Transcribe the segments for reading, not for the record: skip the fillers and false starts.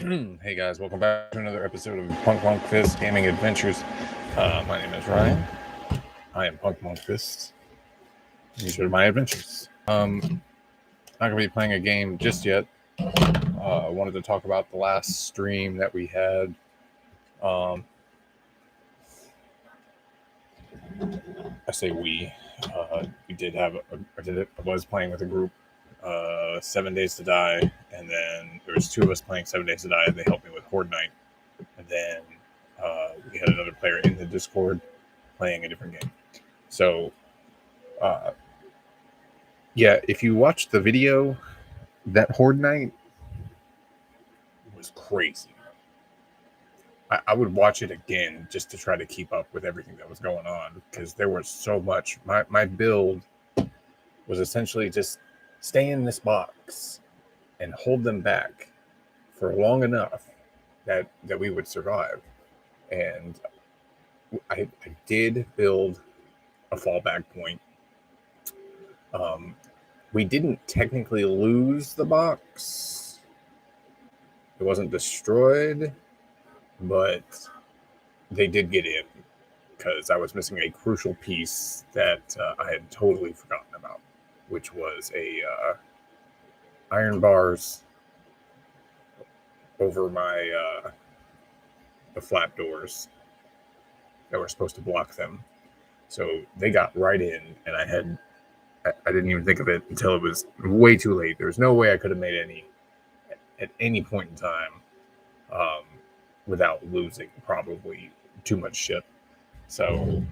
Hey guys, welcome back to another episode of Punk Monk Fist Gaming Adventures. My name is Ryan. I am Punk Monk Fist. These are my adventures. Not gonna be playing a game just yet. I wanted to talk about the last stream that we had. I say we. We did have. I was playing with a group. 7 Days to Die, and then there was two of us playing 7 Days to Die. They helped me with Horde Night, and then we had another player in the Discord playing a different game. So, yeah, if you watch the video, that Horde Night was crazy. I would watch it again just to try to keep up with everything that was going on because there was so much. My build was essentially just stay in this box and hold them back for long enough that we would survive. And I did build a fallback point. We didn't technically lose the box. It wasn't destroyed, but they did get in because I was missing a crucial piece that I had totally forgotten about, which was a iron bars over my the flap doors that were supposed to block them. So they got right in, and I didn't even think of it until it was way too late. There was no way I could have made any at any point in time without losing probably too much shit. So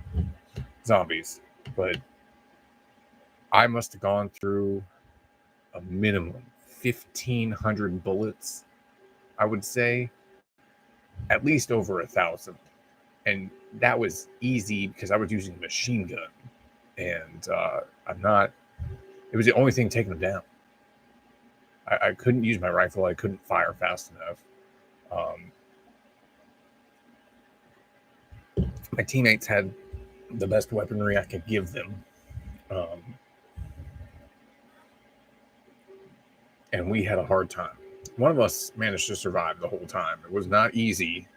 zombies, but I must have gone through a minimum 1,500 bullets. I would say at least over 1,000, and that was easy because I was using a machine gun, and I'm not. It was the only thing taking them down. I couldn't use my rifle. I couldn't fire fast enough. My teammates had the best weaponry I could give them. And we had a hard time. One of us managed to survive the whole time. It was not easy.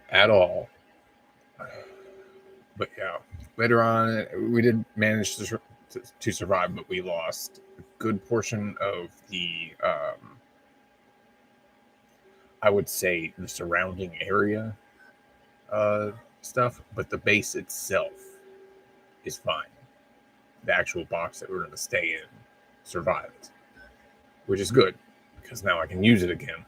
At all. But yeah, later on, we did manage to survive, but we lost a good portion of the, I would say, the surrounding area stuff, but the base itself is fine. The actual box that we're going to stay in survived, which is good because now I can use it again.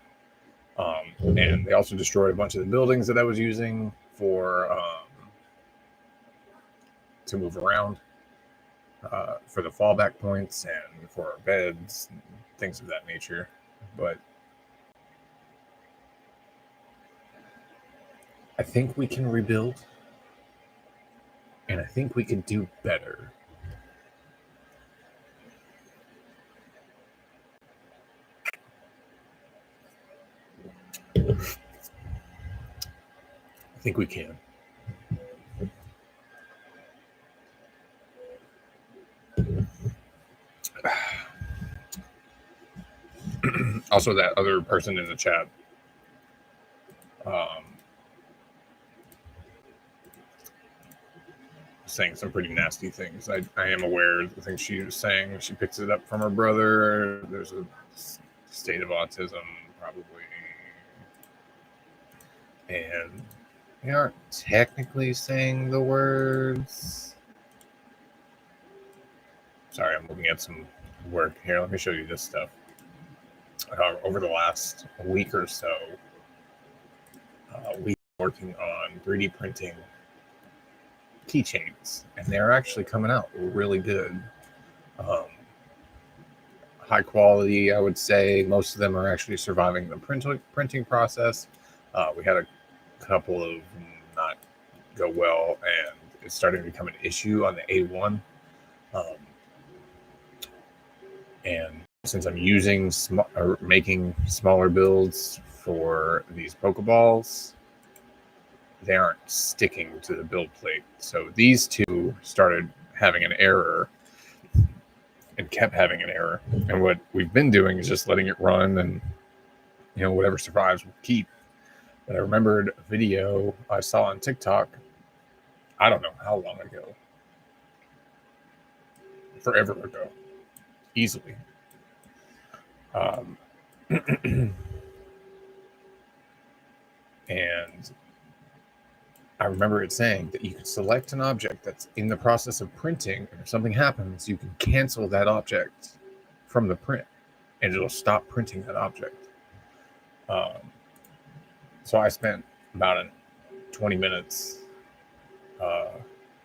And they also destroyed a bunch of the buildings that I was using for to move around for the fallback points and for our beds and things of that nature. But I think we can rebuild, and I think we can do better. I think we can. Also, that other person in the chat saying some pretty nasty things. I am aware of the things she was saying. She picks it up from her brother. There's a state of autism, probably. And they aren't technically saying the words. Sorry, I'm looking at some work here. Let me show you this stuff. Over the last week or so, we've been working on 3D printing keychains, and they're actually coming out really good. High quality, I would say. Most of them are actually surviving the printing process. We had a couple of not go well, and it's starting to become an issue on the A1. And since I'm using making smaller builds for these Pokeballs, they aren't sticking to the build plate. So these two started having an error and kept having an error. And what we've been doing is just letting it run, and whatever survives will keep. But I remembered a video I saw on TikTok, I don't know how long ago, forever ago, easily. And I remember it saying that you can select an object that's in the process of printing, and if something happens, you can cancel that object from the print, and it'll stop printing that object. So I spent about 20 minutes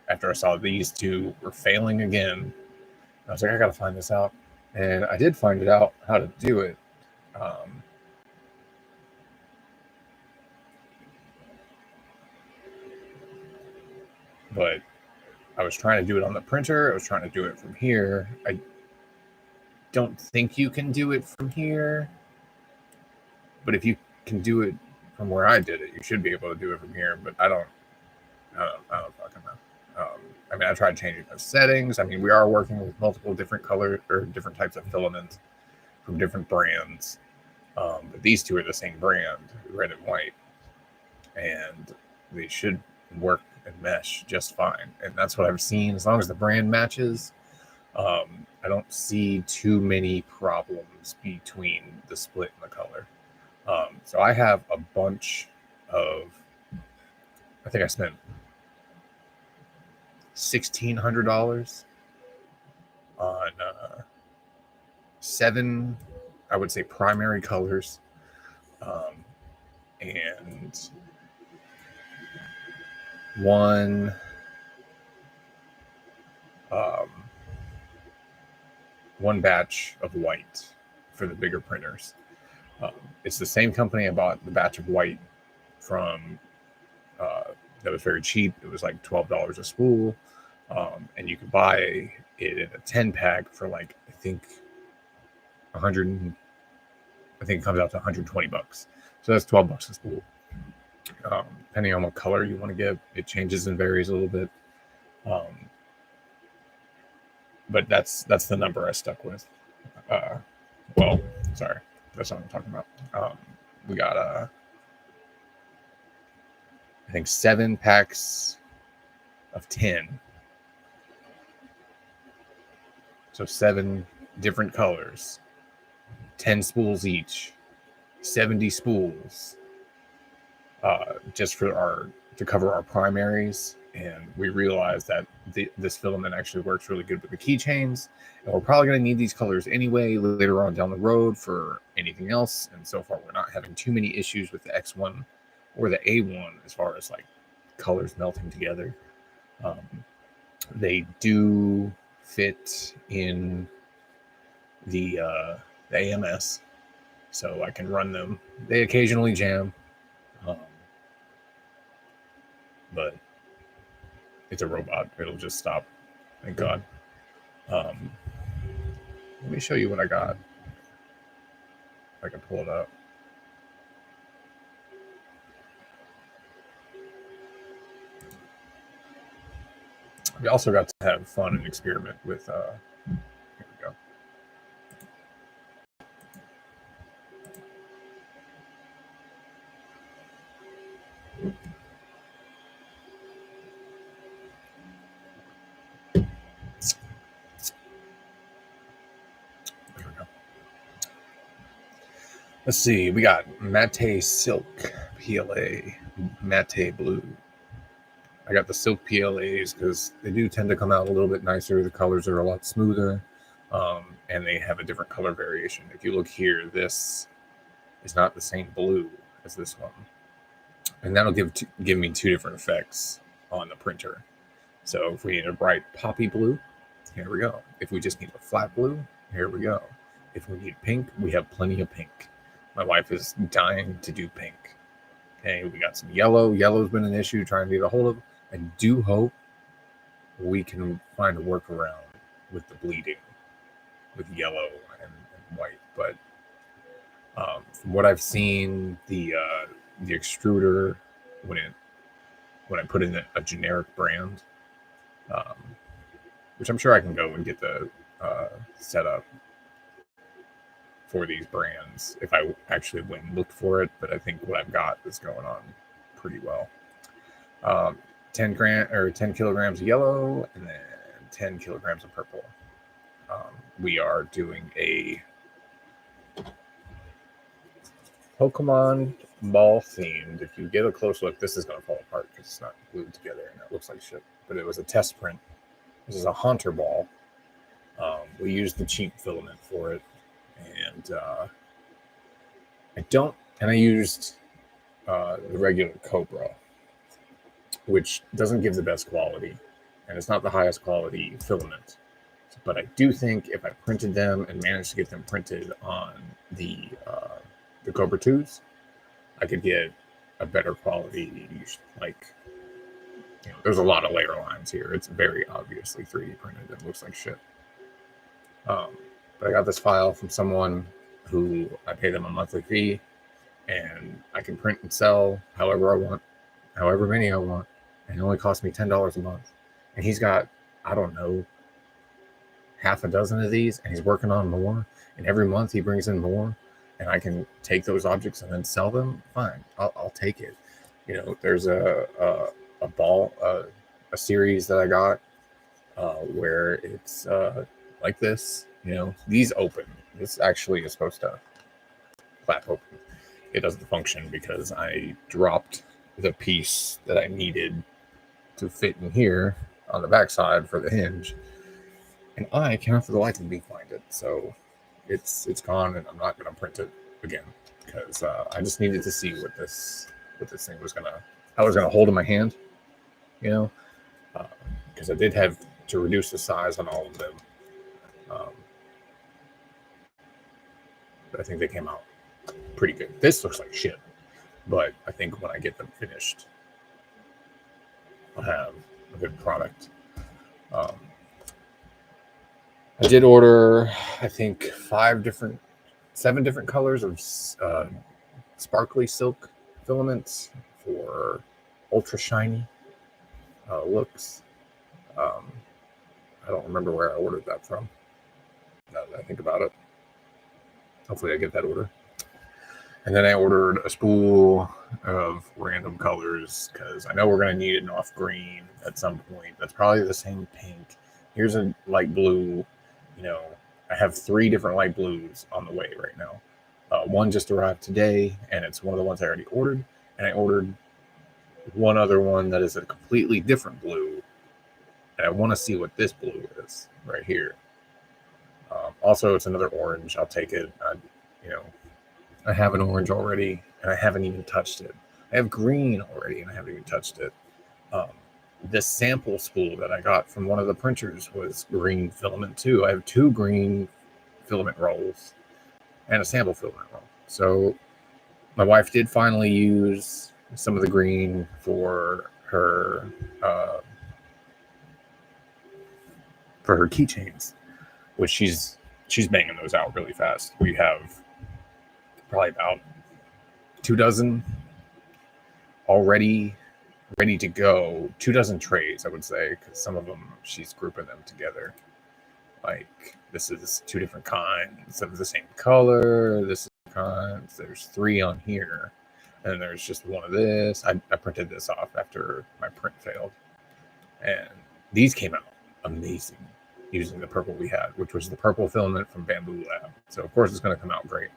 after I saw these two were failing again. I was like, I got to find this out. And I did find it out how to do it. But I was trying to do it on the printer. I was trying to do it from here. I don't think you can do it from here. But if you can do it from where I did it, you should be able to do it from here. But I don't fucking know. I mean, I tried changing the settings. I mean, we are working with multiple different colors or different types of filaments from different brands. But these two are the same brand, red and white. And they should work and mesh just fine. And that's what I've seen. As long as the brand matches, I don't see too many problems between the split and the color. So I have a bunch of, I think I spent $1,600 on 7, I would say, primary colors, and one batch of white for the bigger printers. It's the same company I bought the batch of white from. That was very cheap. It was like $12 a spool. And you could buy it in a 10 pack for like, I think it comes out to $120. So that's $12 a spool. Depending on what color you want to get, it changes and varies a little bit. But that's the number I stuck with. Sorry, that's not what I'm talking about. We got I think 7 packs of 10. So 7 different colors, 10 spools each, 70 spools, just to cover our primaries. And we realized that this filament actually works really good with the keychains. And we're probably going to need these colors anyway later on down the road for anything else. And so far, we're not having too many issues with the X1 or the A1 as far as like colors melting together. They do fit in the AMS, so I can run them. They occasionally jam, but it's a robot. It'll just stop. Thank God. Let me show you what I got. If I can pull it up. We also got to have fun and experiment with. Here we go. Let's see. We got Matte Silk PLA, Matte Blue. I got the Silk PLAs because they do tend to come out a little bit nicer. The colors are a lot smoother, and they have a different color variation. If you look here, this is not the same blue as this one. And that'll give me 2 different effects on the printer. So if we need a bright poppy blue, here we go. If we just need a flat blue, here we go. If we need pink, we have plenty of pink. My wife is dying to do pink. Okay, we got some yellow. Yellow's been an issue trying to get a hold of. I do hope we can find a workaround with the bleeding with yellow and white. But from what I've seen, the extruder, when I put in a generic brand, which I'm sure I can go and get the setup for these brands if I actually went and looked for it, but I think what I've got is going on pretty well. 10 kilograms of yellow and then 10 kilograms of purple. We are doing a Pokemon ball themed. If you get a close look, this is going to fall apart because it's not glued together and it looks like shit. But it was a test print. This is a Haunter ball. We used the cheap filament for it, and I used the regular Cobra, which doesn't give the best quality, and it's not the highest quality filament. But I do think if I printed them and managed to get them printed on the Cobra 2s, I could get a better quality, like, there's a lot of layer lines here. It's very obviously 3D printed. It looks like shit. But I got this file from someone who I pay them a monthly fee, and I can print and sell however I want, however many I want, and it only costs me $10 a month. And he's got, I don't know, half a dozen of these, and he's working on more, and every month he brings in more, and I can take those objects and then sell them. Fine, I'll take it. There's a series that I got where it's like this. These open. This actually is supposed to flap open. It doesn't function because I dropped the piece that I needed to fit in here on the backside for the hinge, and I cannot for the life of me find it. So it's gone, and I'm not going to print it again because I just needed to see what this thing was how it was gonna hold in my hand, because I did have to reduce the size on all of them. But I think they came out pretty good. This looks like shit, but I think when I get them finished, I'll have a good product. I did order, I think, 7 different colors of sparkly silk filaments for ultra shiny looks. I don't remember where I ordered that from, now that I think about it. Hopefully I get that order. And then I ordered a spool of random colors because I know we're going to need an off green at some point. That's probably the same pink. Here's a light blue. I have 3 different light blues on the way right now. One just arrived today, and it's one of the ones I already ordered. And I ordered one other one that is a completely different blue. And I want to see what this blue is right here. Also, it's another orange. I'll take it. I have an orange already, and I haven't even touched it. I have green already, and I haven't even touched it. This sample spool that I got from one of the printers was green filament too. I have 2 green filament rolls and a sample filament roll. So my wife did finally use some of the green for her keychains, which she's banging those out really fast. We have probably about 2 dozen already ready to go. 2 dozen trays, I would say, because some of them she's grouping them together. Like, this is 2 different kinds of the same color. This is kinds. There's 3 on here, and then there's just one of this. I printed this off after my print failed, and these came out amazing using the purple we had, which was the purple filament from Bamboo Lab. So of course it's going to come out great.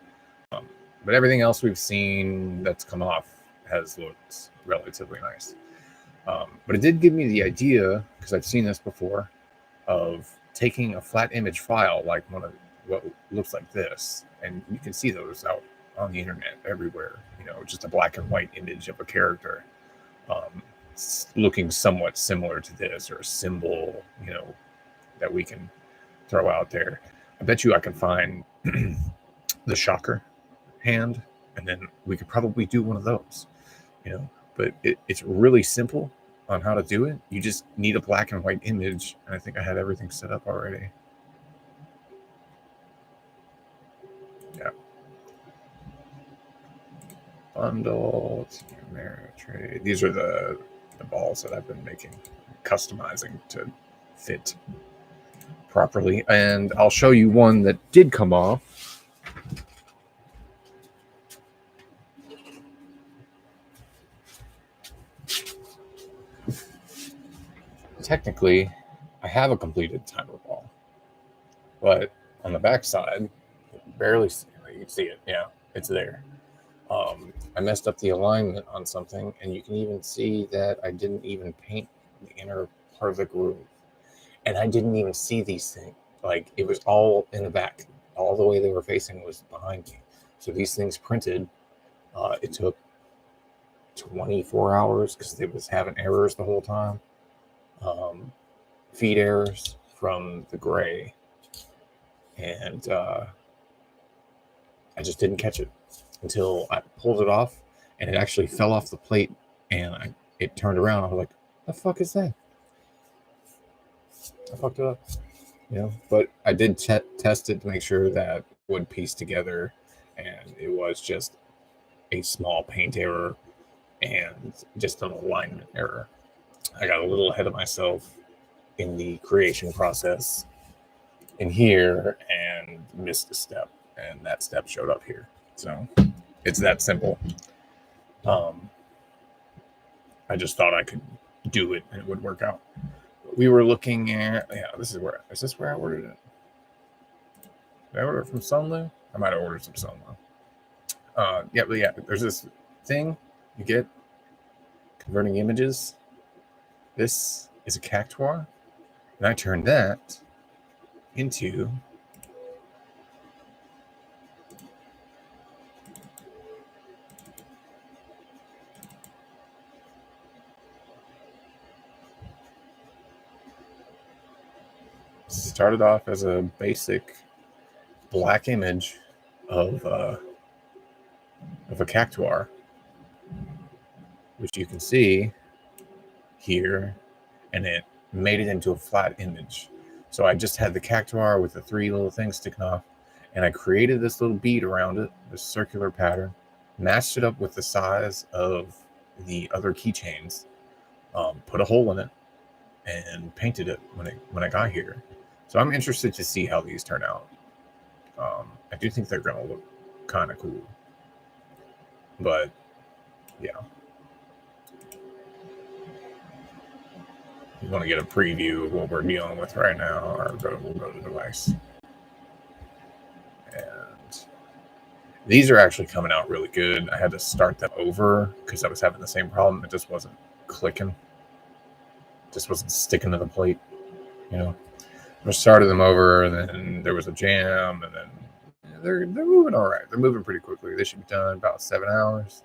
But everything else we've seen that's come off has looked relatively nice. But it did give me the idea, because I've seen this before, of taking a flat image file like one of what looks like this, and you can see those out on the internet everywhere. Just a black and white image of a character looking somewhat similar to this, or a symbol, that we can throw out there. I bet you I can find the Shocker hand, and then we could probably do one of those. But it's really simple on how to do it. You just need a black and white image, and I think I had everything set up already. Yeah. Bundle, Ameritrade. These are the balls that I've been making, customizing to fit properly, and I'll show you one that did come off. Technically, I have a completed timer ball, but on the back side, barely you can see it. Yeah, it's there. I messed up the alignment on something, and you can even see that I didn't even paint the inner part of the groove, and I didn't even see these things. Like, it was all in the back. All the way they were facing was behind me. So these things printed. It took 24 hours because it was having errors the whole time. Feed errors from the gray, and I just didn't catch it until I pulled it off, and it actually fell off the plate, and it turned around. I was like, "The fuck is that?" I fucked it up, But I did test it to make sure that it would piece together, and it was just a small paint error and just an alignment error. I got a little ahead of myself in the creation process in here and missed a step, and that step showed up here. So it's that simple. I just thought I could do it and it would work out. We were looking at, is this where I ordered it? Did I order it from Sunlu? I might have ordered some Sunlu. There's this thing you get, converting images. This is a Cactuar, and I turned that into started off as a basic black image of a Cactuar, which you can see here, and it made it into a flat image. So I just had the Cactuar with the three little things sticking off, and I created this little bead around it, this circular pattern, matched it up with the size of the other keychains, put a hole in it, and painted it when I got here. So I'm interested to see how these turn out. I do think they're going to look kind of cool. But, yeah. You want to get a preview of what we're dealing with right now, or we'll go to the device. And these are actually coming out really good. I had to start them over because I was having the same problem. It just wasn't clicking. It just wasn't sticking to the plate, I started them over, and then there was a jam, and then they're moving all right. They're moving pretty quickly. They should be done in about 7 hours.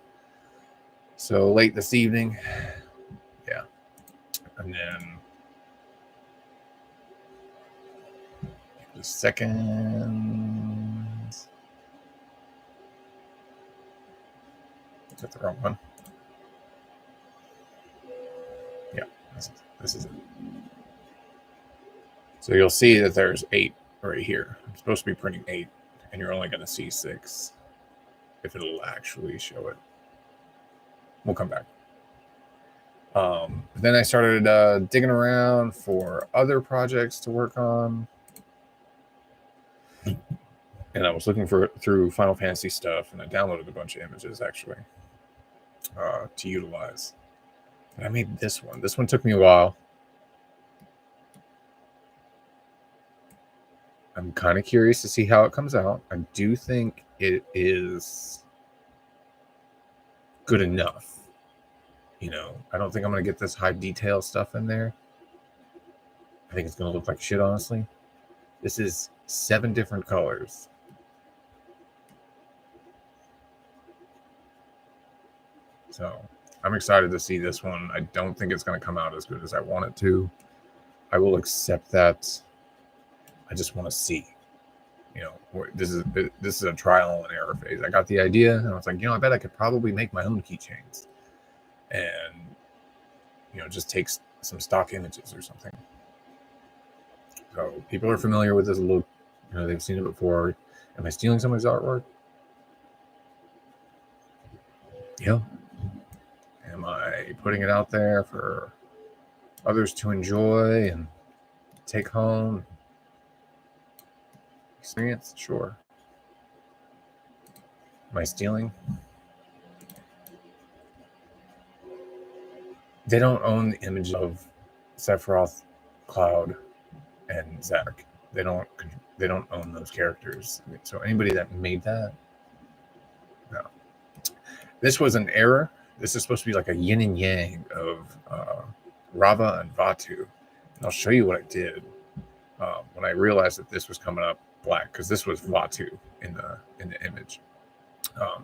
So late this evening, yeah. And then the second. Is that the wrong one? Yeah, this is it. So you'll see that there's 8 right here. I'm supposed to be printing 8, and you're only going to see 6 if it'll actually show it. We'll come back. Then I started digging around for other projects to work on. And I was looking through Final Fantasy stuff, and I downloaded a bunch of images, actually, to utilize. And I made this one. This one took me a while. I'm kind of curious to see how it comes out. I do think it is good enough. I don't think I'm going to get this high detail stuff in there. I think it's going to look like shit, honestly. This is 7 different colors. So I'm excited to see this one. I don't think it's going to come out as good as I want it to. I will accept that. I just want to see. This is a trial and error phase. I got the idea, and I was like, I bet I could probably make my own keychains, and just take some stock images or something. So people are familiar with this look. They've seen it before. Am I stealing somebody's artwork? Yeah. Am I putting it out there for others to enjoy and take home? experience, sure. Am I stealing? They don't own the image of Sephiroth, Cloud, and Zack. They don't own those characters. So anybody that made that, no. This was an error. This is supposed to be like a yin and yang of Rava and Vatu. And I'll show you what I did when I realized that this was coming up black, because this was Vatu in the image,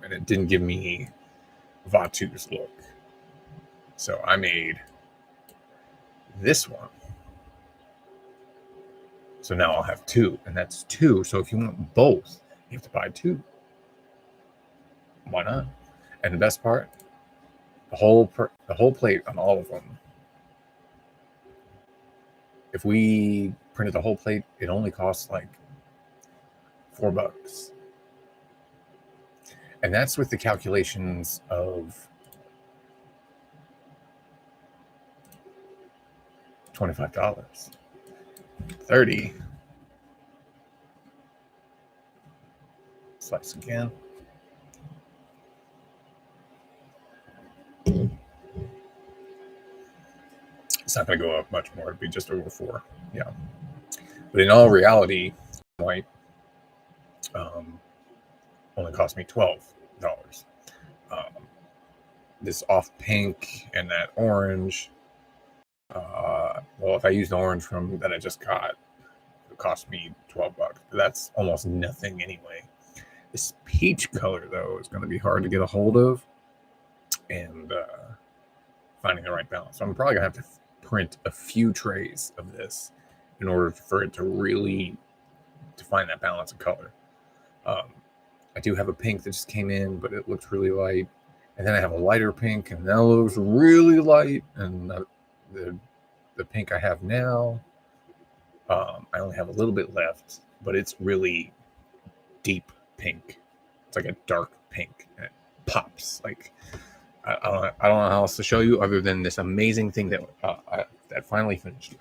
and it didn't give me Vatu's look. So I made this one. So now I'll have two, and that's two. So if you want both, you have to buy two. Why not? And the best part, the whole plate on all of them. If we printed the whole plate, it only costs like $4. And that's with the calculations of $25. 30. Slice again. It's not going to go up much more. It'd be just over 4. Yeah. But in all reality, white only cost me $12. This off pink and that orange. Well, if I use the orange from that I just got, it cost me $12. But that's almost nothing anyway. This peach color, though, is going to be hard to get a hold of, and finding the right balance. So I'm probably going to have to print a few trays of this in order for it to really find that balance of color. I do have a pink that just came in, but it looks really light. And then I have a lighter pink, and that looks really light. And the pink I have now, I only have a little bit left, but it's really deep pink. It's like a dark pink, and it pops. Like I don't know how else to show you other than this amazing thing that finally finished.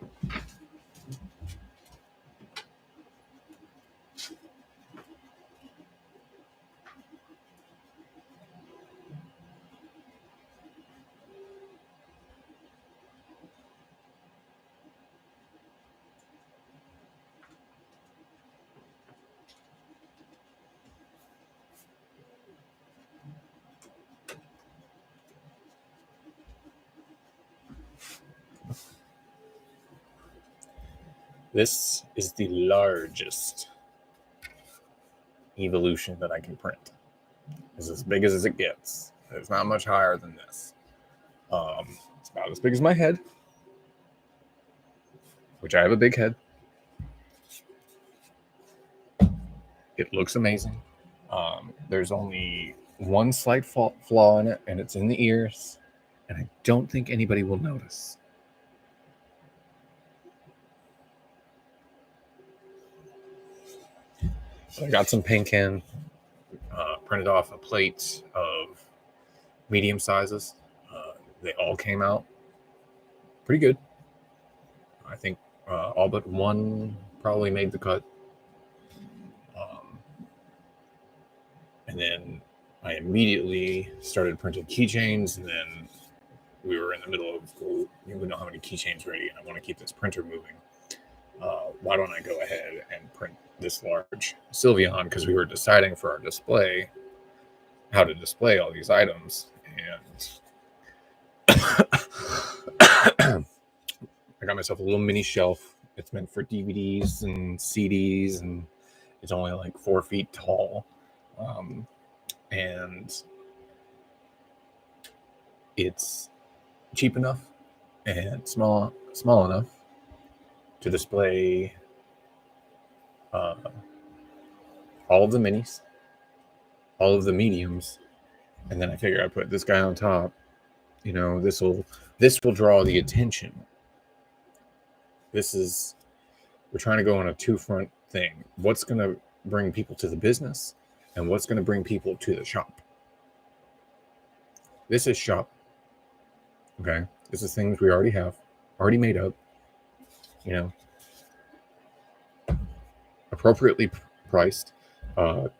This is the largest evolution that I can print. It's as big as it gets. It's not much higher than this. It's about as big as my head, which I have a big head. It looks amazing. There's only one slight flaw in it, and it's in the ears, and I don't think anybody will notice. So I got some pink in, printed off a plate of medium sizes. They all came out pretty good. I think all but one probably made the cut. And then I immediately started printing keychains, and then we were in the middle of, we don't have any keychains ready, and I want to keep this printer moving. Why don't I go ahead and print this large Sylveon? Because we were deciding for our display how to display all these items, and I got myself a little mini shelf. It's meant for DVDs and CDs, and it's only like 4 feet tall, and it's cheap enough and small enough to display all of the minis, all of the mediums, and then I figure I put this guy on top. You know, this will draw the attention. We're trying to go on a two-front thing. What's going to bring people to the business, and what's going to bring people to the shop? This is shop. Okay, this is things we already have, already made up. You know, appropriately priced. We're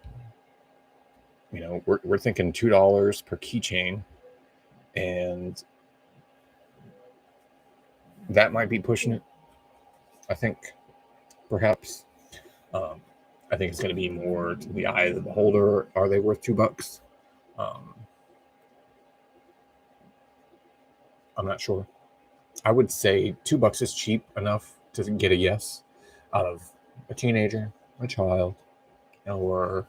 thinking $2 per keychain, and that might be pushing it. I think perhaps. I think it's going to be more to the eye of the beholder. Are they worth $2? I'm not sure. I would say $2 is cheap enough to get a yes out of a teenager, a child, or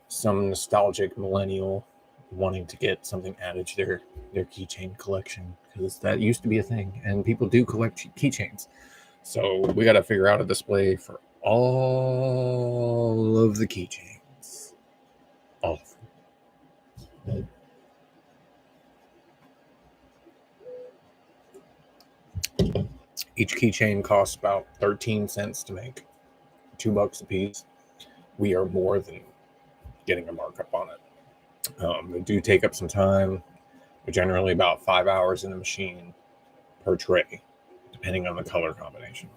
some nostalgic millennial wanting to get something added to their keychain collection, because that used to be a thing, and people do collect keychains. So we got to figure out a display for all of the keychains. All of them. Each keychain costs about 13 cents to make, $2 a piece. We are more than getting a markup on it. They do take up some time, but generally about 5 hours in the machine per tray, depending on the color combination.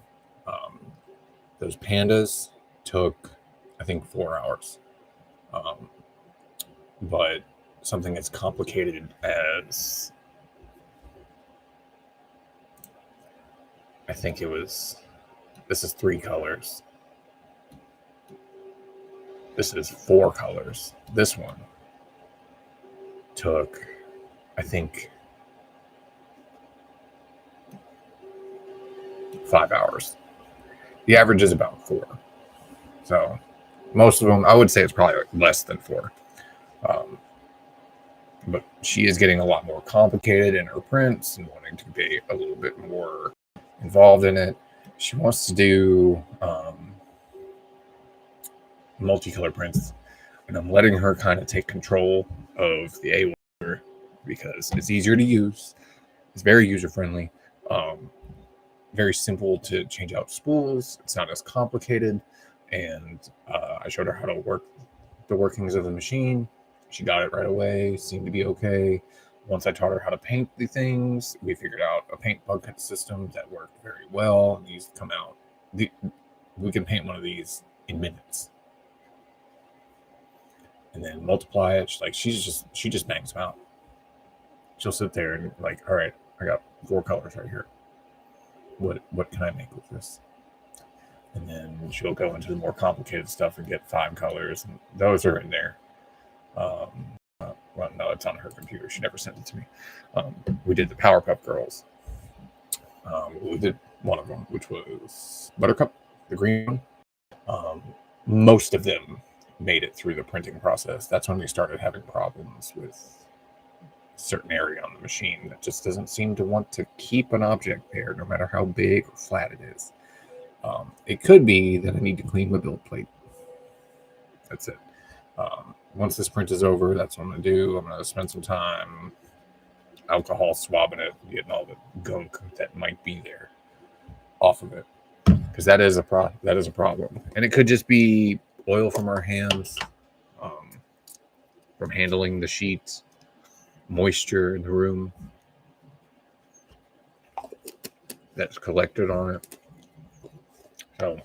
Those pandas took, I think, 4 hours. But something as complicated as, I think this is 3 colors. This is 4 colors. This one took, I think, 5 hours. The average is about 4. So most of them, I would say it's probably less than 4. But she is getting a lot more complicated in her prints and wanting to be a little bit more involved in it. She wants to do multicolor prints, and I'm letting her kind of take control of the A1 because it's easier to use. It's very user-friendly. Very simple to change out spools. It's not as complicated. And I showed her how to work the workings of the machine. She got it right away, seemed to be okay. Once I taught her how to paint the things, we figured out a paint bucket system that worked very well. And these come out. We can paint one of these in minutes. And then multiply it. She just bangs them out. She'll sit there and like, all right, I got 4 colors right here. What can I make with this? And then she'll go into the more complicated stuff and get 5 colors, and those are in there. Well, no, it's on her computer. She never sent it to me. We did the Powerpuff Girls. We did one of them, which was Buttercup, the green one. Most of them made it through the printing process. That's when we started having problems with a certain area on the machine that just doesn't seem to want to keep an object there, no matter how big or flat it is. It could be that I need to clean my build plate. That's it. Once this print is over, that's what I'm going to do. I'm going to spend some time alcohol swabbing it, getting all the gunk that might be there off of it, because that is a problem. And it could just be oil from our hands, from handling the sheets, moisture in the room that's collected on it. So,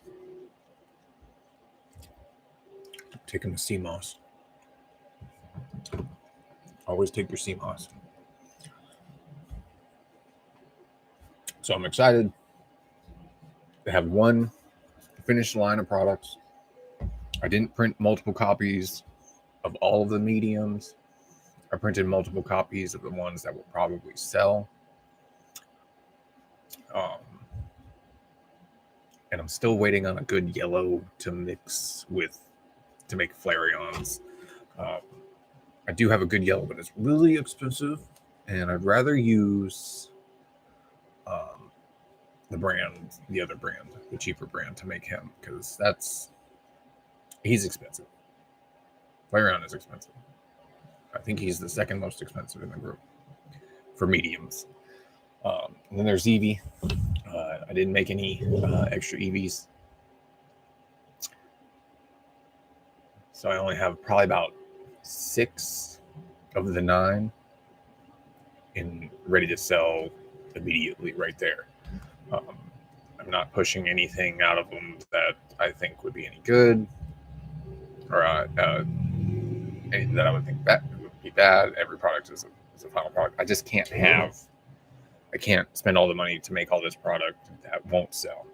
taking the sea moss. Always take your sea moss. So I'm excited to have one finished line of products. I didn't print multiple copies of all of the mediums. I printed multiple copies of the ones that will probably sell. And I'm still waiting on a good yellow to mix with to make Flareons. I do have a good yellow, but it's really expensive, and I'd rather use the other brand, the cheaper brand, to make him, because he's expensive. Flareon is expensive. I think he's the second most expensive in the group for mediums. And then there's Eevee. I didn't make any extra Eevees. So I only have probably about 6 of the 9 ready to sell immediately right there. I'm not pushing anything out of them that I think would be any good. or anything that I would think that would be bad. Every product is a final product. I just can't I can't spend all the money to make all this product that won't sell.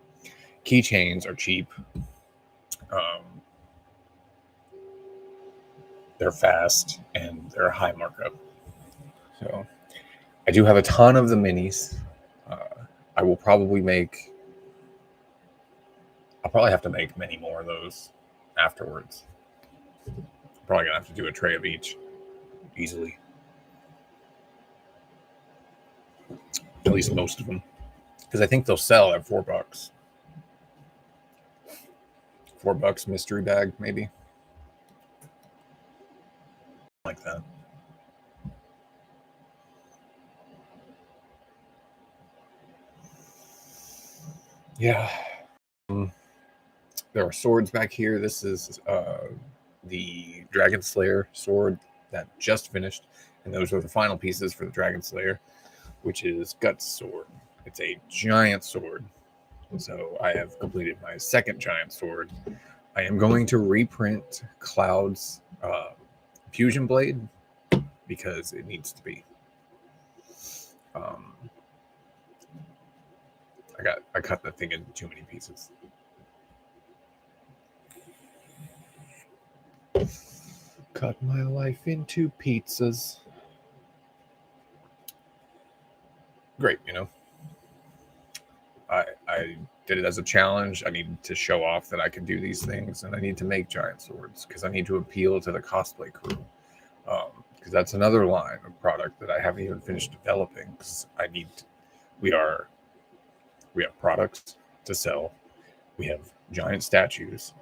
Keychains are cheap. They're fast and they're a high markup. So I do have a ton of the minis. I will probably make. I'll probably have to make many more of those afterwards. Probably gonna have to do a tray of each easily. At least most of them, because I think they'll sell at $4. $4 mystery bag, maybe like that. Yeah. There are swords back here. This is the Dragon Slayer sword that just finished, and those are the final pieces for the Dragon Slayer, which is Guts sword. It's a giant sword. So I have completed my second giant sword. I am going to reprint Cloud's fusion blade because it needs to be. I cut the thing into too many pieces. Cut my life into pizzas. Great, you know. I did it as a challenge. I need to show off that I can do these things, and I need to make giant swords because I need to appeal to the cosplay crew. Because that's another line of product that I haven't even finished developing. Because we have products to sell. We have giant statues.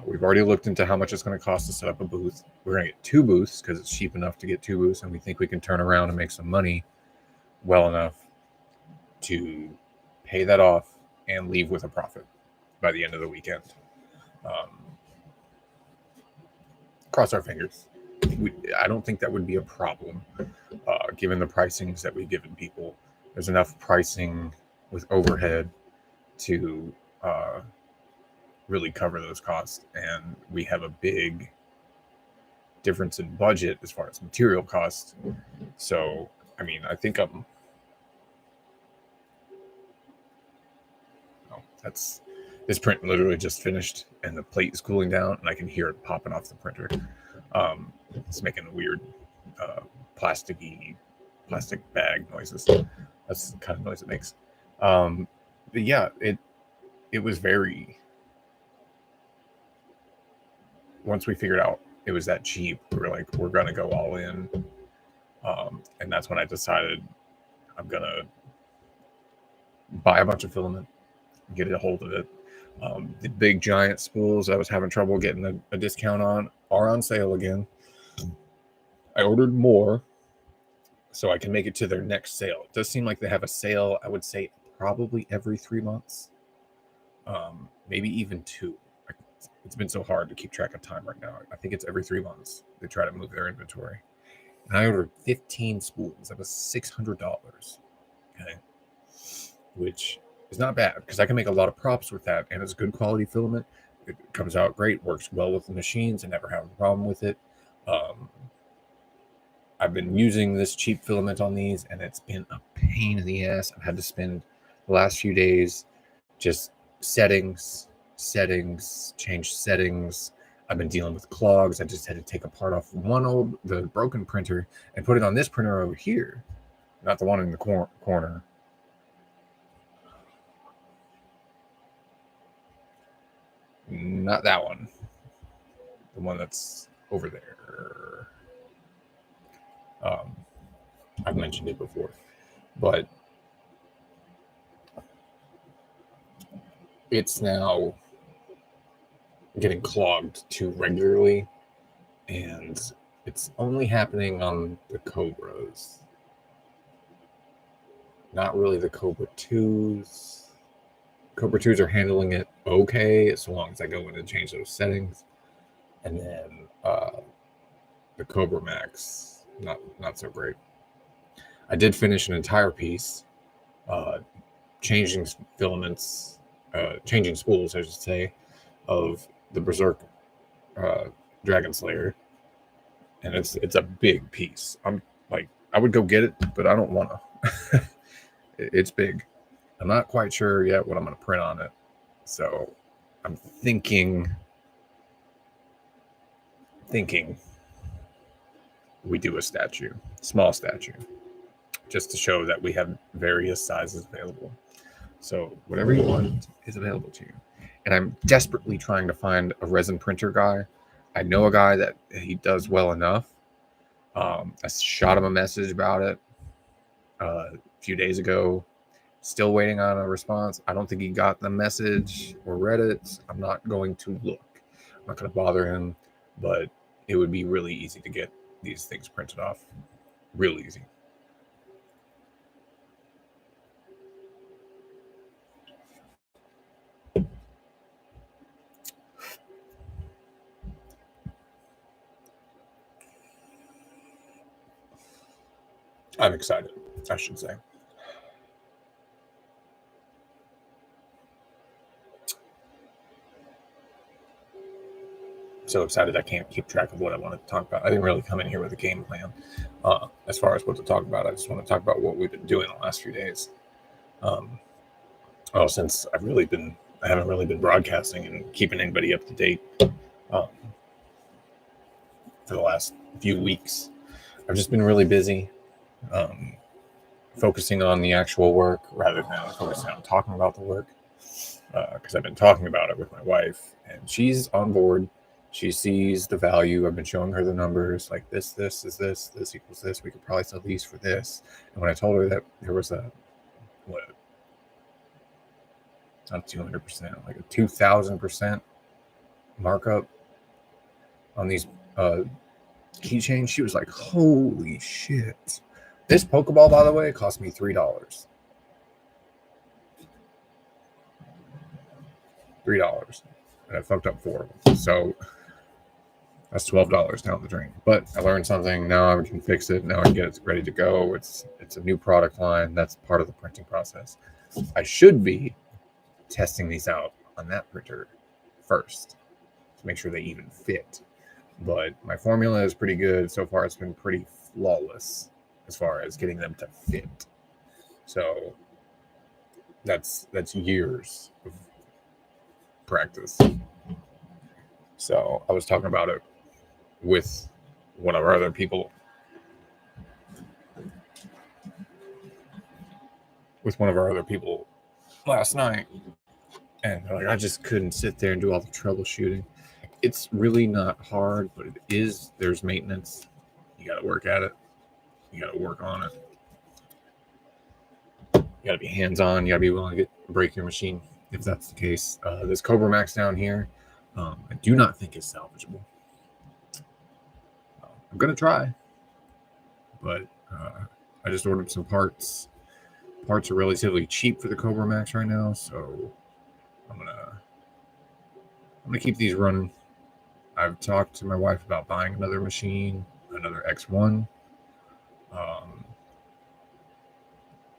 We've already looked into how much it's going to cost to set up a booth. We're going to get 2 booths because it's cheap enough to get 2 booths, and we think we can turn around and make some money well enough to pay that off and leave with a profit by the end of the weekend. Cross our fingers. I don't think that would be a problem, given the pricings that we've given people. There's enough pricing with overhead to really cover those costs, and we have a big difference in budget as far as material costs. So, I mean, I think this print literally just finished, and the plate is cooling down, and I can hear it popping off the printer. It's making weird plastic bag noises. That's the kind of noise it makes. But yeah, it was very. Once we figured out it was that cheap, we were like, we're gonna go all in, and that's when I decided I'm gonna buy a bunch of filament, get a hold of it. The big giant spools I was having trouble getting a discount on are on sale again. I ordered more so I can make it to their next sale. It does seem like they have a sale, I would say probably every 3 months, maybe even 2. It's been so hard to keep track of time right now. I think it's every 3 months they try to move their inventory. And I ordered 15 spools. That was $600. Okay. Which is not bad because I can make a lot of props with that, and it's good quality filament. It comes out great, works well with the machines. I never have a problem with it. I've been using this cheap filament on these, and it's been a pain in the ass. I've had to spend the last few days just change settings. I've been dealing with clogs. I just had to take a part off the broken printer and put it on this printer over here, not the one in the corner. Not that one. The one that's over there. I've mentioned it before, but it's now getting clogged too regularly, and it's only happening on the Cobras. Not really the Cobra 2s. Cobra 2s are handling it okay as long as I go in and change those settings. And then the Cobra Max, not so great. I did finish an entire piece, changing filaments, changing spools, I should say, of the Berserk Dragon Slayer, and it's a big piece. I'm like, I would go get it, but I don't want to. It's big. I'm not quite sure yet what I'm going to print on it, so I'm thinking we do a statue, small statue, just to show that we have various sizes available. So whatever you want is available to you. And I'm desperately trying to find a resin printer guy. I know a guy that he does well enough. I shot him a message about it a few days ago. Still waiting on a response. I don't think he got the message or read it. I'm not going to look. I'm not going to bother him, but it would be really easy to get these things printed off. Real easy. I'm excited, I should say. So excited I can't keep track of what I want to talk about. I didn't really come in here with a game plan as far as what to talk about. I just want to talk about what we've been doing the last few days. Since I haven't really been broadcasting and keeping anybody up to date for the last few weeks. I've just been really busy, focusing on the actual work rather than focusing on talking about the work, because I've been talking about it with my wife, and she's on board. She sees the value. I've been showing her the numbers, like this is this equals this. We could probably sell these for this. And when I told her that there was not 200%, like a 2,000% markup on these keychains, she was like, holy shit. This Pokeball, by the way, cost me $3. And I fucked up 4 of them. So that's $12 down the drain. But I learned something. Now I can fix it. Now I can get it ready to go. It's a new product line. That's part of the printing process. I should be testing these out on that printer first to make sure they even fit. But my formula is pretty good. So far, it's been pretty flawless as far as getting them to fit. So that's years of practice. So I was talking about it with one of our other people. Last night, and like, I just couldn't sit there and do all the troubleshooting. It's really not hard, but it is. There's maintenance. You got to work at it. You got to work on it. You got to be hands-on. You got to be willing to break your machine if that's the case. This Cobra Max down here, I do not think is salvageable. I'm gonna try, but I just ordered some parts. Parts are relatively cheap for the Cobra Max right now, so I'm gonna keep these running. I've talked to my wife about buying another machine, another X1,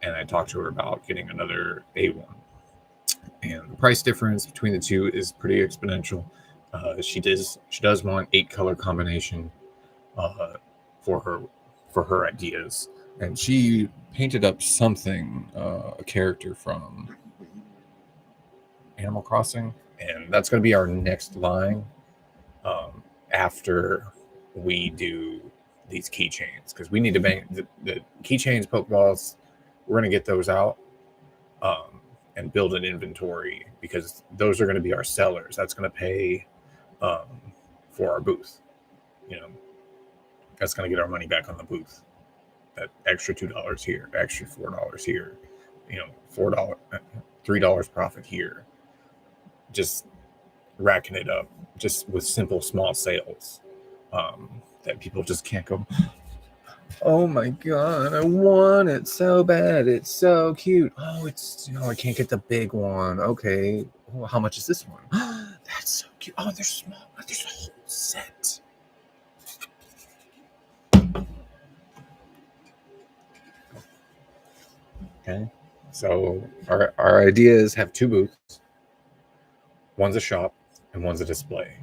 and I talked to her about getting another A1. And the price difference between the two is pretty exponential. She does want 8-color combination for her ideas, and she painted up something, a character from Animal Crossing, and that's going to be our next line after we do these keychains, because we need to bank the keychains, Pokeballs. We're going to get those out and build an inventory, because those are going to be our sellers. That's going to pay for our booth. That's going to get our money back on the booth. That extra $2 here, extra $4 here, $4, $3 profit here. Just racking it up, just with simple small sales that people just can't go, oh my god, I want it so bad, it's so cute. Oh, I can't get the big one. Okay, well, how much is this one? That's so cute. Oh, they're small. There's a whole set. Okay, so our ideas have 2 booths. One's a shop and one's a display.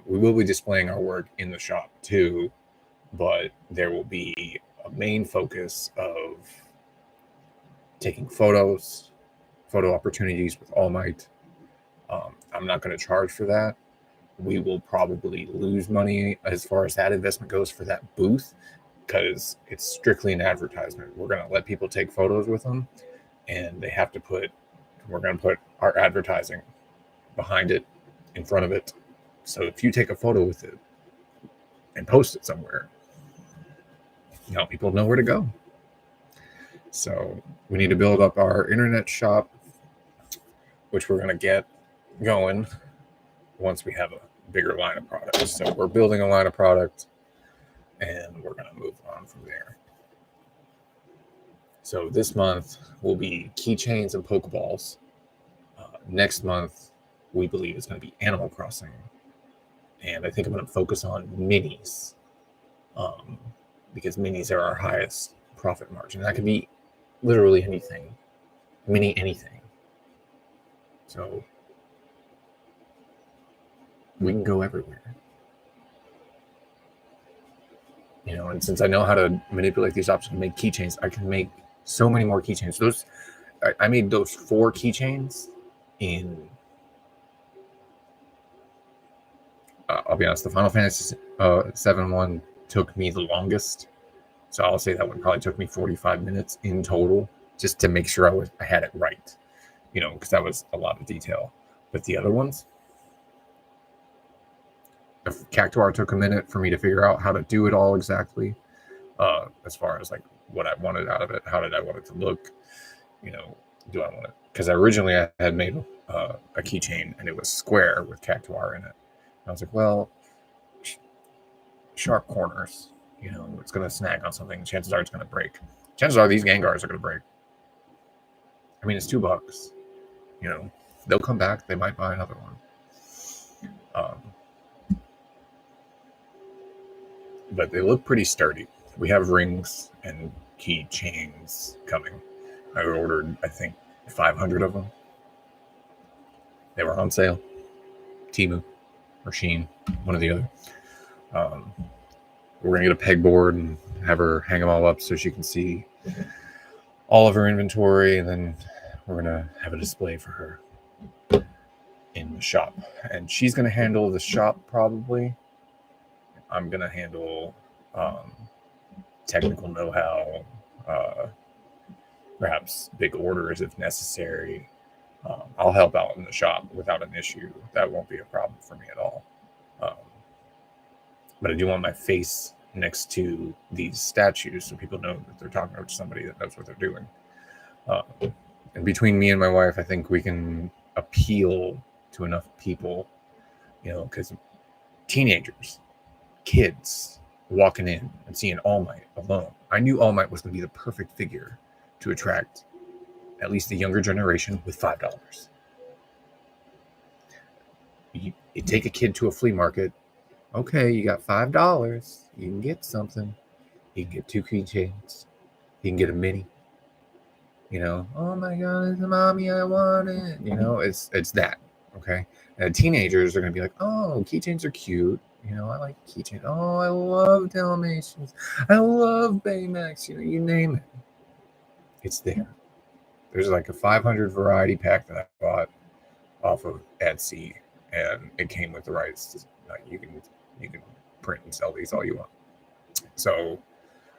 We will be displaying our work in the shop too, but there will be a main focus of taking photos, photo opportunities with All Might. I'm not going to charge for that. We will probably lose money as far as that investment goes for that booth because it's strictly an advertisement. We're going to let people take photos with them, and we're going to put our advertising behind it, in front of it. So if you take a photo with it and post it somewhere, people know where to go. So we need to build up our internet shop, which we're going to get going once we have a bigger line of products. So we're building a line of product, and we're going to move on from there. So this month will be keychains and Pokeballs. Next month, we believe is going to be Animal Crossing. And I think I'm going to focus on minis, because minis are our highest profit margin. That could be literally anything, mini anything. So we can go everywhere. And since I know how to manipulate these options and make keychains, I can make so many more keychains. I made those 4 keychains in, I'll be honest, the Final Fantasy 7 one took me the longest. So I'll say that one probably took me 45 minutes in total, just to make sure I had it right, because that was a lot of detail. But the other ones, Cactuar took a minute for me to figure out how to do it all exactly, as far as like what I wanted out of it, how did I want it to look, do I want it? Because originally I had made a keychain and it was square with Cactuar in it. And I was like, well, sharp corners, it's going to snag on something. Chances are it's going to break. Chances are these Gengars are going to break. I mean, it's $2. They'll come back. They might buy another one. But they look pretty sturdy. We have rings and key chains coming. I ordered, I think, 500 of them. They were on sale. Temu or Shein, one or the other. We're going to get a pegboard and have her hang them all up so she can see all of her inventory, and then we're going to have a display for her in the shop. And she's going to handle the shop probably. I'm going to handle technical know-how, perhaps big orders if necessary. I'll help out in the shop without an issue. That won't be a problem for me at all. But I do want my face next to these statues so people know that they're talking to somebody that knows what they're doing. And between me and my wife, I think we can appeal to enough people, because teenagers, kids walking in and seeing All Might alone. I knew All Might was going to be the perfect figure to attract at least the younger generation with $5. You take a kid to a flea market. Okay, you got $5. You can get something. You can get 2 keychains. You can get a mini. Oh my God, it's a mommy, I want it. It's that. Okay. And teenagers are going to be like, oh, keychains are cute. I like keychains. Oh, I love Dalmatians. I love Baymax. You name it. It's there. There's like a 500 variety pack that I bought off of Etsy, and it came with the rights. You can print and sell these all you want. So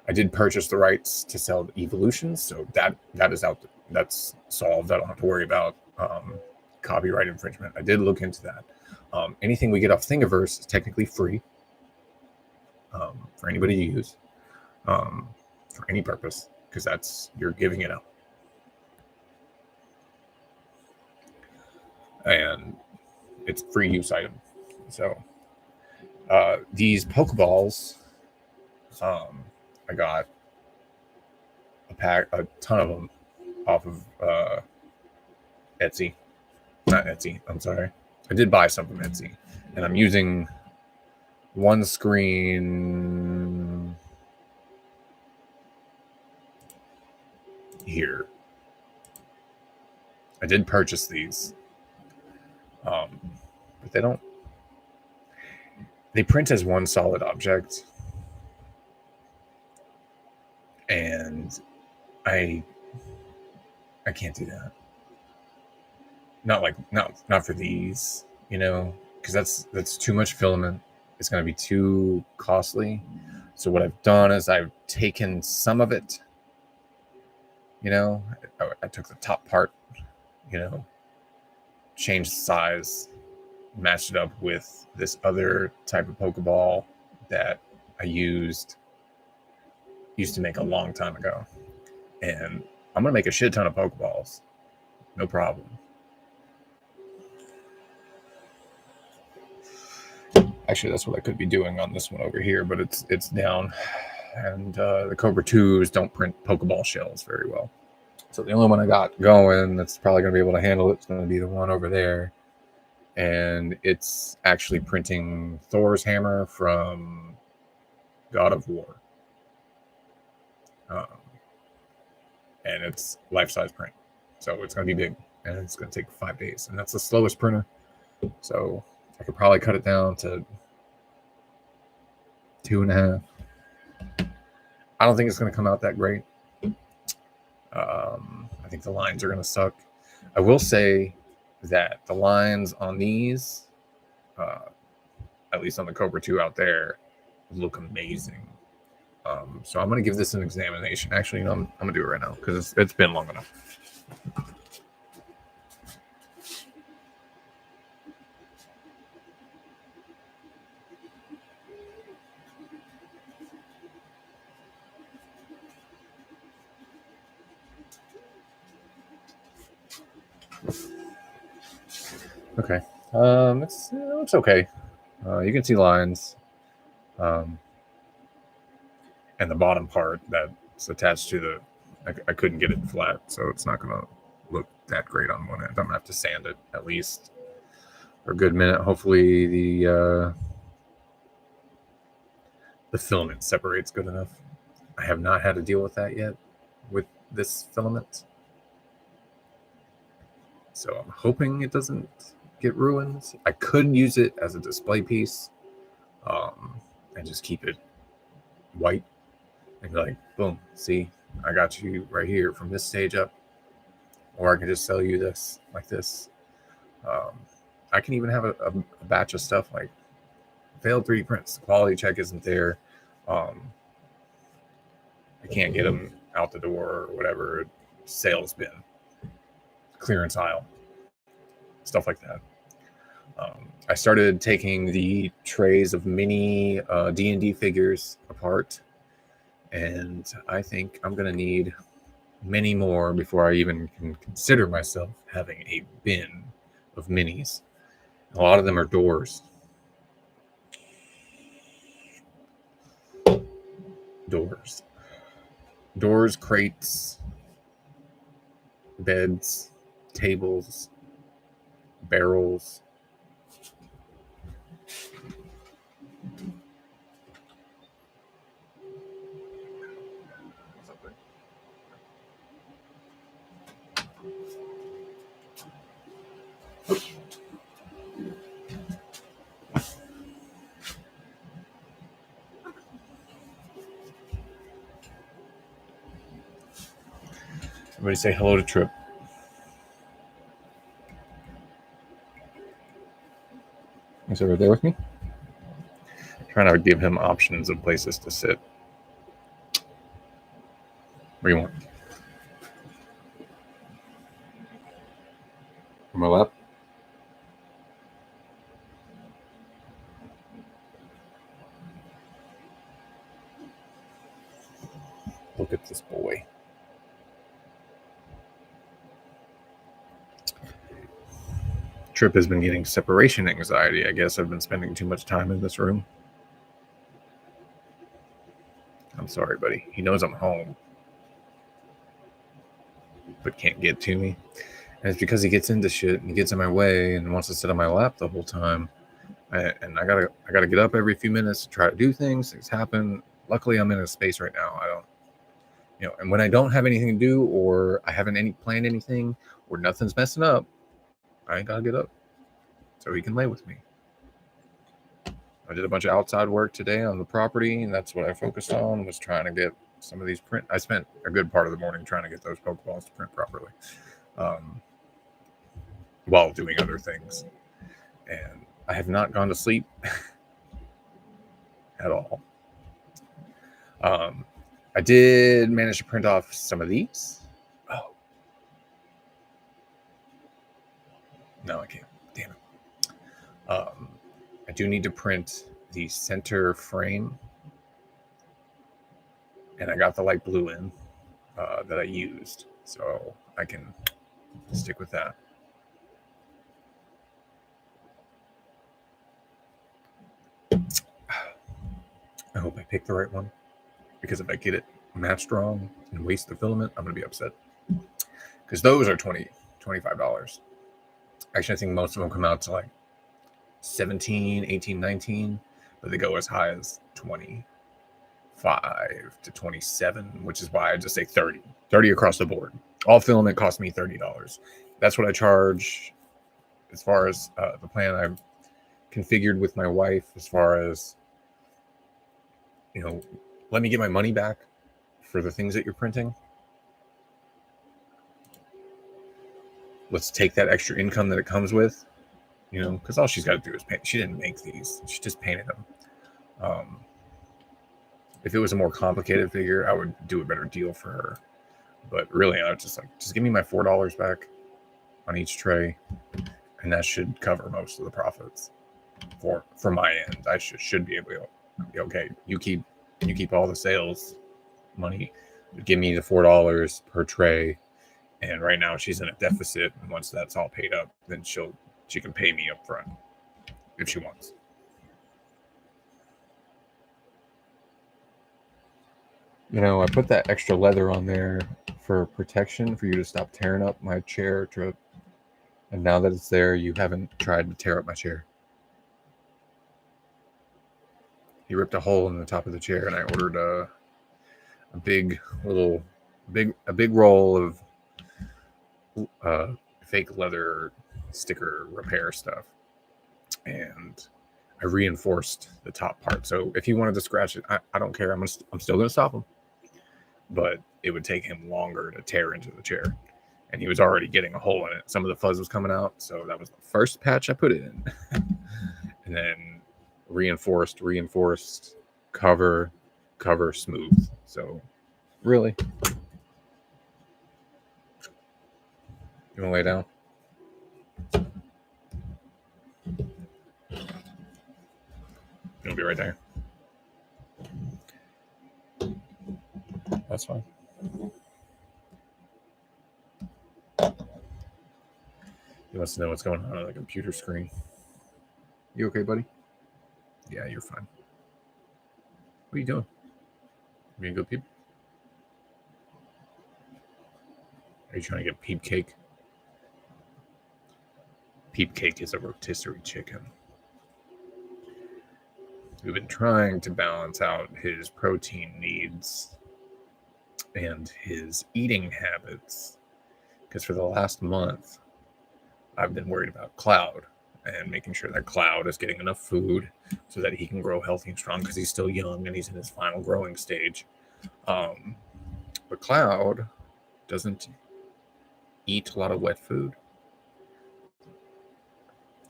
I did purchase the rights to sell the Evolutions, so that is out. That's solved. I don't have to worry about copyright infringement. I did look into that. Anything we get off Thingiverse is technically free for anybody to use for any purpose, because you're giving it out. And it's free use item. So these Pokeballs, I got a ton of them off of Etsy. Not Etsy, I'm sorry. I did buy some from Etsy, and I'm using one screen here. I did purchase these, but they don't. they print as one solid object, and I can't do that. Not for these, because that's too much filament. It's going to be too costly. So what I've done is I've taken some of it. I took the top part, changed the size, matched it up with this other type of Pokeball that I used to make a long time ago. And I'm going to make a shit ton of Pokeballs. No problem. Actually, that's what I could be doing on this one over here, but it's down. And the Cobra 2s don't print Pokeball shells very well. So the only one I got going that's probably going to be able to handle it's going to be the one over there. And it's actually printing Thor's hammer from God of War. And it's life-size print. So it's going to be big, and it's going to take 5 days. And that's the slowest printer. So I could probably cut it down to 2.5. I don't think it's going to come out that great. I think the lines are going to suck. I will say that the lines on these, at least on the Cobra 2 out there, look amazing. So I'm going to give this an examination. Actually, I'm going to do it right now because it's been long enough. Okay. It's okay. You can see lines. And the bottom part that's attached to the, I couldn't get it flat, so it's not going to look that great on one end. I'm going to have to sand it at least for a good minute. Hopefully the filament separates good enough. I have not had to deal with that yet with this filament. So I'm hoping it doesn't get ruined. I could use it as a display piece and just keep it white and be like, boom, see, I got you right here from this stage up. Or I can just sell you this like this. I can even have a batch of stuff like failed 3D prints. The quality check isn't there. I can't get them out the door or whatever. Sales bin, clearance aisle, stuff like that. I started taking the trays of mini D&D figures apart, and I think I'm going to need many more before I even can consider myself having a bin of minis. A lot of them are doors. Doors, crates, beds, tables, barrels. Everybody say hello to Trip. Is he right there with me? I'm trying to give him options of places to sit. Where do you want? On my lap? Look at this boy. Trip has been getting separation anxiety. I guess I've been spending too much time in this room. I'm sorry, buddy. He knows I'm home, but can't get to me. And it's because he gets into shit and he gets in my way and wants to sit on my lap the whole time. And I gotta get up every few minutes to try to do things. Things happen. Luckily, I'm in a space right now. I don't, and when I don't have anything to do, or I haven't planned anything, or nothing's messing up, I ain't gotta get up, so he can lay with me. I did a bunch of outside work today on the property, and that's what I focused on, was trying to get some of these print. I spent a good part of the morning trying to get those Pokeballs to print properly, while doing other things. And I have not gone to sleep at all. I did manage to print off some of these. Oh. No, I can't. Damn it. I do need to print the center frame. And I got the light blue in that I used. So I can stick with that. I hope I picked the right one, because if I get it matched wrong and waste the filament, I'm going to be upset. Because those are $20, $25. Actually, I think most of them come out to like 17, 18, 19, but they go as high as 25 to 27, which is why I just say 30 across the board. All filament cost me $30. That's what I charge as far as the plan I've configured with my wife, as far as, let me get my money back for the things that you're printing. Let's take that extra income that it comes with, because all she's got to do is paint. She didn't make these. She just painted them. If it was a more complicated figure, I would do a better deal for her. But really, I was just give me my $4 back on each tray, and that should cover most of the profits for my end. I should be able to be okay. You keep all the sales money. Give me the $4 per tray. And right now she's in a deficit. And once that's all paid up, then she can pay me up front if she wants. I put that extra leather on there for protection, for you to stop tearing up my chair, Trip. And now that it's there, you haven't tried to tear up my chair. He ripped a hole in the top of the chair, and I ordered a big roll of fake leather sticker repair stuff, and I reinforced the top part. So if he wanted to scratch it, I don't care. I'm still gonna stop him, but it would take him longer to tear into the chair, and he was already getting a hole in it. Some of the fuzz was coming out, so that was the first patch I put it in. And then reinforced, cover, smooth. So really, you want to lay down? It'll be right there. That's fine. He wants to know what's going on the computer screen. You okay, buddy? Yeah, you're fine. What are you doing? You gonna go peep? Are you trying to get peep cake? Peep cake is a rotisserie chicken. We've been trying to balance out his protein needs and his eating habits, because for the last month, I've been worried about Cloud and making sure that Cloud is getting enough food so that he can grow healthy and strong, because he's still young and he's in his final growing stage. But Cloud doesn't eat a lot of wet food,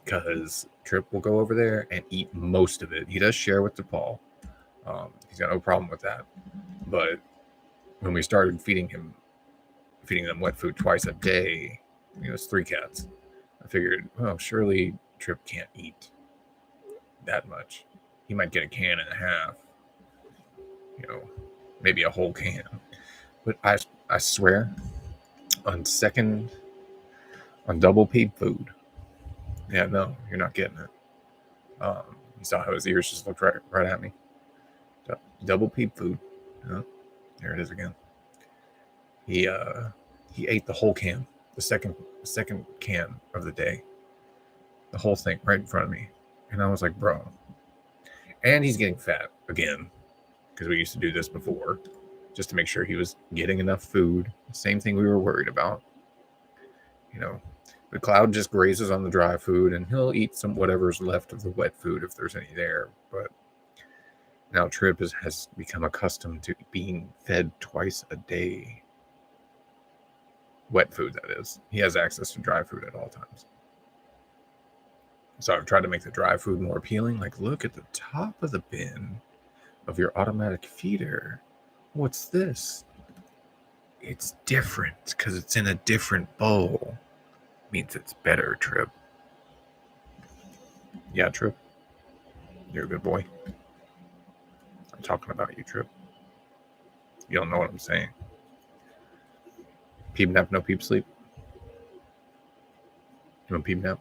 because Trip will go over there and eat most of it. He does share with DePaul. He's got no problem with that. But when we started feeding them wet food twice a day, it's 3 cats. I figured, surely Trip can't eat that much. He might get a can and a half, maybe a whole can. But I swear, on double peep food, yeah, no, you're not getting it. You saw how his ears just looked right at me. Double peep food. There it is again. He ate the whole can, the second can of the day, the whole thing right in front of me, and I was like, bro. And he's getting fat again, because we used to do this before, just to make sure he was getting enough food. Same thing we were worried about. The Cloud just grazes on the dry food, and he'll eat some whatever's left of the wet food if there's any there. But now Trip has become accustomed to being fed twice a day. Wet food, that is. He has access to dry food at all times. So I've tried to make the dry food more appealing. Like, look at the top of the bin of your automatic feeder. What's this? It's different because it's in a different bowl. Means it's better, Trip. Yeah, Trip. You're a good boy. I'm talking about you, Trip. You don't know what I'm saying. Peep nap, no peep sleep. You want peep nap?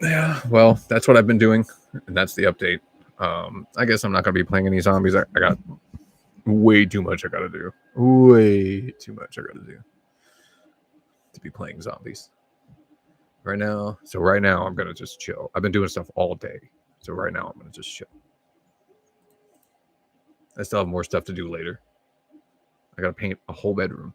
Yeah, well, that's what I've been doing, and that's the update. I guess I'm not going to be playing any zombies. I got way too much I got to do. Way too much I got to do to be playing zombies right now. So right now, I'm going to just chill. I've been doing stuff all day. So right now, I'm going to just chill. I still have more stuff to do later. I got to paint a whole bedroom.